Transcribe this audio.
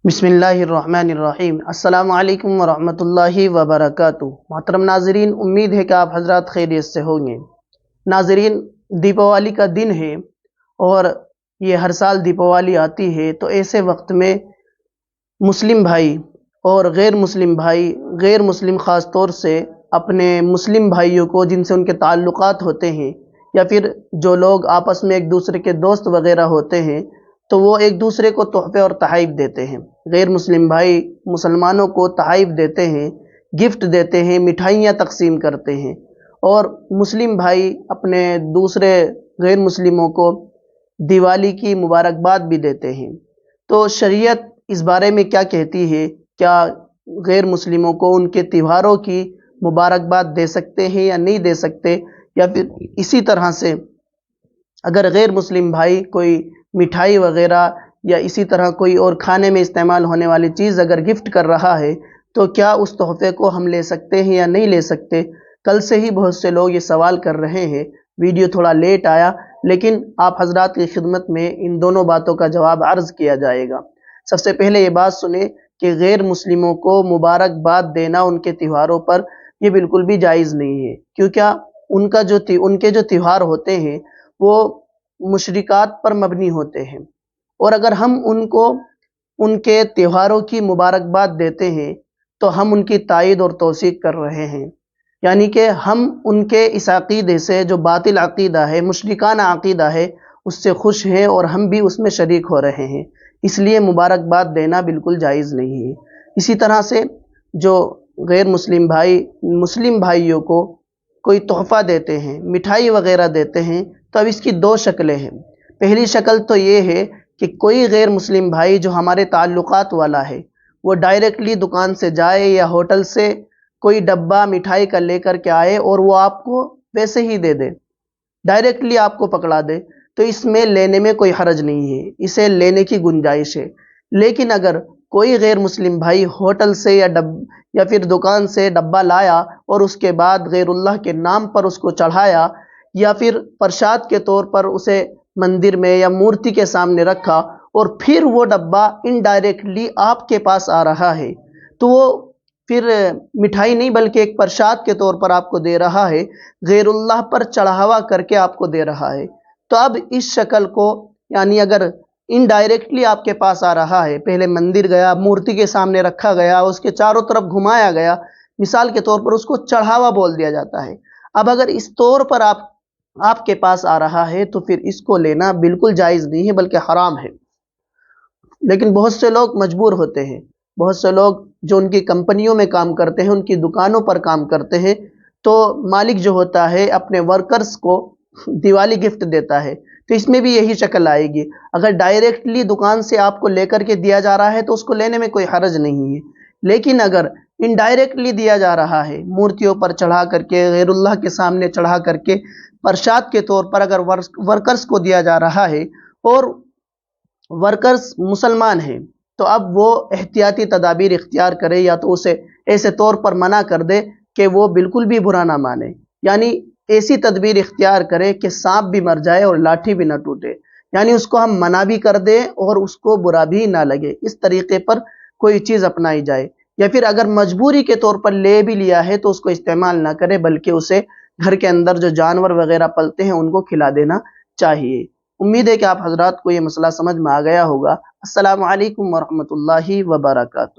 बिस्मिल्लाहिर्रहमानिर्रहीम। अस्सलामु अलैकुम वरहमतुल्लाहि वबरकातुहू। मोहतरम नाज़रीन, उम्मीद है कि आप हजरात खैरियत से होंगे। नाज़रीन, दीपावली का दिन है और ये हर साल दीपावली आती है, तो ऐसे वक्त में मुस्लिम भाई और गैर मुस्लिम ख़ास तौर से अपने मुस्लिम भाइयों को जिनसे उनके ताल्लुकात होते हैं, या फिर जो लोग आपस में एक दूसरे के दोस्त वगैरह होते हैं, तो वो एक दूसरे को तोहफे और तहाइफ देते हैं। गैर मुस्लिम भाई मुसलमानों को तहाइफ देते हैं, गिफ्ट देते हैं, मिठाइयाँ तकसीम करते हैं, और मुस्लिम भाई अपने दूसरे गैर मुस्लिमों को दिवाली की मुबारकबाद भी देते हैं। तो शरीयत इस बारे में क्या कहती है? क्या गैर मुस्लिमों को उनके त्योहारों की मुबारकबाद दे सकते हैं या नहीं दे सकते? या फिर इसी तरह से अगर गैर मुस्लिम भाई कोई मिठाई वगैरह या इसी तरह कोई और खाने में इस्तेमाल होने वाली चीज़ अगर गिफ्ट कर रहा है, तो क्या उस तोहफे को हम ले सकते हैं या नहीं ले सकते? कल से ही बहुत से लोग ये सवाल कर रहे हैं। वीडियो थोड़ा लेट आया, लेकिन आप हजरात की खिदमत में इन दोनों बातों का जवाब अर्ज़ किया जाएगा। सबसे पहले ये बात सुने कि गैर मुस्लिमों को मुबारकबाद देना उनके त्योहारों पर ये बिल्कुल भी जायज़ नहीं है। क्यों? क्या उनके जो त्योहार होते हैं वो मुशरिकात पर मबनी होते हैं, और अगर हम उनको उनके त्योहारों की मुबारकबाद देते हैं तो हम उनकी तायीद और तौसीक कर रहे हैं। यानी कि हम उनके इस अक़ीदे से, जो बातिल अक़ीदा है, मुशरिकाना अक़ीदा है, उससे खुश हैं और हम भी उसमें शरीक हो रहे हैं। इसलिए मुबारकबाद देना बिल्कुल जायज़ नहीं है। इसी तरह से जो गैर मुस्लिम भाई मुस्लिम भाइयों को कोई तोहफ़ा देते हैं, मिठाई वगैरह देते हैं, तो अब इसकी दो शक्लें हैं। पहली शक्ल तो ये है कि कोई गैर मुस्लिम भाई जो हमारे ताल्लुकात वाला है, वो डायरेक्टली दुकान से जाए या होटल से कोई डब्बा मिठाई का लेकर के आए और वो आपको वैसे ही दे दे, डायरेक्टली आपको पकड़ा दे, तो इसमें लेने में कोई हरज नहीं है, इसे लेने की गुंजाइश है। लेकिन अगर कोई गैर मुस्लिम भाई होटल से या फिर दुकान से डब्बा लाया और उसके बाद गैरुल्लाह के नाम पर उसको चढ़ाया, या फिर प्रसाद के तौर पर उसे मंदिर में या मूर्ति के सामने रखा, और फिर वो डब्बा इनडायरेक्टली आपके पास आ रहा है, तो वो फिर मिठाई नहीं बल्कि एक प्रसाद के तौर पर आपको दे रहा है, गैरुल्लाह पर चढ़ावा करके आपको दे रहा है। तो अब इस शक्ल को, यानी अगर इनडायरेक्टली आपके पास आ रहा है, पहले मंदिर गया, मूर्ति के सामने रखा गया, उसके चारों तरफ घुमाया गया, मिसाल के तौर पर उसको चढ़ावा बोल दिया जाता है। अब अगर इस तौर पर आपके पास आ रहा है, तो फिर इसको लेना बिल्कुल जायज़ नहीं है, बल्कि हराम है। लेकिन बहुत से लोग मजबूर होते हैं, बहुत से लोग जो उनकी कंपनियों में काम करते हैं, उनकी दुकानों पर काम करते हैं, तो मालिक जो होता है अपने वर्कर्स को दिवाली गिफ्ट देता है, तो इसमें भी यही शक्ल आएगी। अगर डायरेक्टली दुकान से आपको लेकर के दिया जा रहा है तो उसको लेने में कोई हरज नहीं है, लेकिन अगर इनडायरेक्टली दिया जा रहा है, मूर्तियों पर चढ़ा करके, गैरुल्लाह के सामने चढ़ा करके, प्रसाद के तौर पर अगर वर्कर्स को दिया जा रहा है, और वर्कर्स मुसलमान हैं, तो अब वो एहतियाती तदाबीर इख्तियार करे, या तो उसे ऐसे तौर पर मना कर दे कि वो बिल्कुल भी बुरा ना माने, यानी ऐसी तदबीर इख्तियार करे कि सांप भी मर जाए और लाठी भी ना टूटे, यानी उसको हम मना भी कर दें और उसको बुरा भी ना लगे। इस तरीके पर कोई चीज़ अपनाई जाए। या फिर अगर मजबूरी के तौर पर ले भी लिया है तो उसको इस्तेमाल ना करे, बल्कि उसे घर के अंदर जो जानवर वगैरह पलते हैं उनको खिला देना चाहिए। उम्मीद है कि आप हजरात को ये मसला समझ में आ गया होगा। अस्सलामु अलैकुम वरहमतुल्लाहि वबरकातुहू।